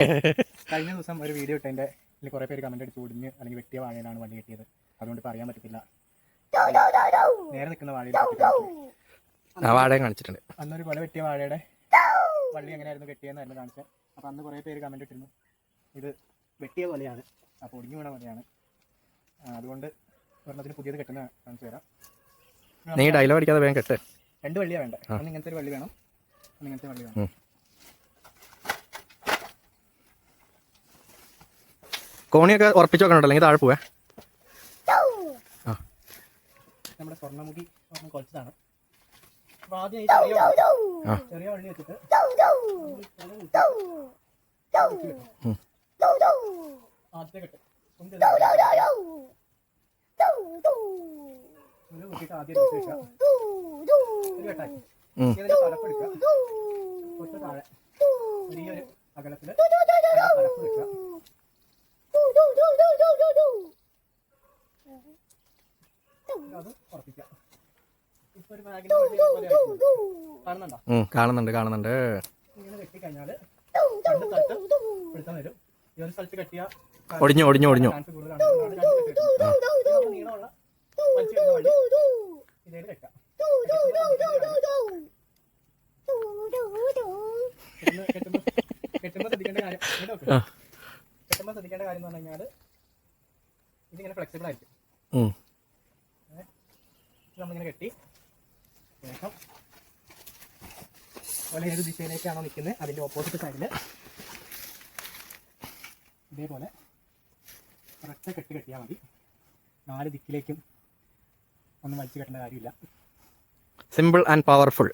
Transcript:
കഴിഞ്ഞ ദിവസം ഒരു വീഡിയോ ഇട്ടതിൻ്റെ കുറേ പേര് കമന്റ് അടിച്ച് ഒടിഞ്ഞ് അല്ലെങ്കിൽ വെട്ടിയ വാഴയിലാണ് വള്ളി കെട്ടിയത്. അതുകൊണ്ട് പറയാൻ പറ്റത്തില്ല. നേരെ നിൽക്കുന്ന വാഴയിൽ വാഴയും കാണിച്ചിട്ടുണ്ട്. അന്നൊരു കൊല വെട്ടിയ വാഴയുടെ വള്ളി എങ്ങനെയായിരുന്നു കെട്ടിയെന്നായിരുന്നു കാണിച്ചത്. അപ്പോൾ അന്ന് കുറേ പേര് കമന്റ് ഇട്ടിരുന്നു ഇത് വെട്ടിയ കൊലയാണ്, അപ്പോൾ ഒടിഞ്ഞു വീണ കൊലയാണ്. അതുകൊണ്ട് ഒരെണ്ണത്തിന് പുതിയത് കെട്ടുന്ന കാണിച്ചു തരാം. നീ ഡയലോഗ് അടിക്കാതെ വേഗം കെട്ട്. 2 വള്ളിയാണ് വേണ്ടത്. ഒന്ന് ഇങ്ങനത്തെ ഒരു വള്ളി വേണം, ഒന്ന് ഇങ്ങനത്തെ വള്ളി വേണം. കോണിയൊക്കെ ഉറപ്പിച്ച് വെക്കണോ, അല്ലെങ്കിൽ താഴെ പോവേ. നമ്മുടെ സ്വർണ്ണമുഖി കുറച്ചതാണ്. അപ്പോൾ ആദ്യം ചെറിയ വള്ളി വെച്ചിട്ട് ആദ്യത്തെ കെട്ട് നോക്കിയിട്ട് ആദ്യം വെക്കാം. ഒരു കെട്ടാക്കി ഇതിൻ്റെ തലപ്പെടുക്കുക, തൊട്ട് താഴെ ചെറിയൊരു അകലത്തിൽ തലപ്പ് വെക്കുക. അത് ഉറപ്പിക്കാം. ഇപ്പൊ ഒരു ബാഗിൽ കാണുന്നുണ്ടോ? കാണുന്നുണ്ട്. ഇങ്ങനെ കെട്ടിക്കഴിഞ്ഞാൽ രണ്ട് സ്ഥലത്ത് പിടുത്തം വരും. ഈ ഒരു സ്ഥലത്ത് കെട്ടിയ ഒടിഞ്ഞു ചാൻസ് കൂടുതലാണ്. നീളമുള്ള വലിച്ചു വരുന്ന വഴി ഇതേ കെട്ടാം. കെട്ടുമ്പോൾ ശ്രദ്ധിക്കേണ്ട കാര്യം എന്ന് പറഞ്ഞു കഴിഞ്ഞാൽ ഇതിങ്ങനെ ഫ്ലെക്സിബിൾ ആയിരിക്കും. നമ്മളിങ്ങനെ കെട്ടി ശേഷം പോലെ ഏത് ദിശയിലേക്കാണോ നിൽക്കുന്നത് അതിൻ്റെ ഓപ്പോസിറ്റ് സൈഡിൽ ഇതേപോലെ ഒരൊറ്റ കെട്ട് കെട്ടിയാൽ മതി. 4 ദിക്കിലേക്കും ഒന്നും വലിച്ചു കെട്ടേണ്ട കാര്യമില്ല. Simple and powerful.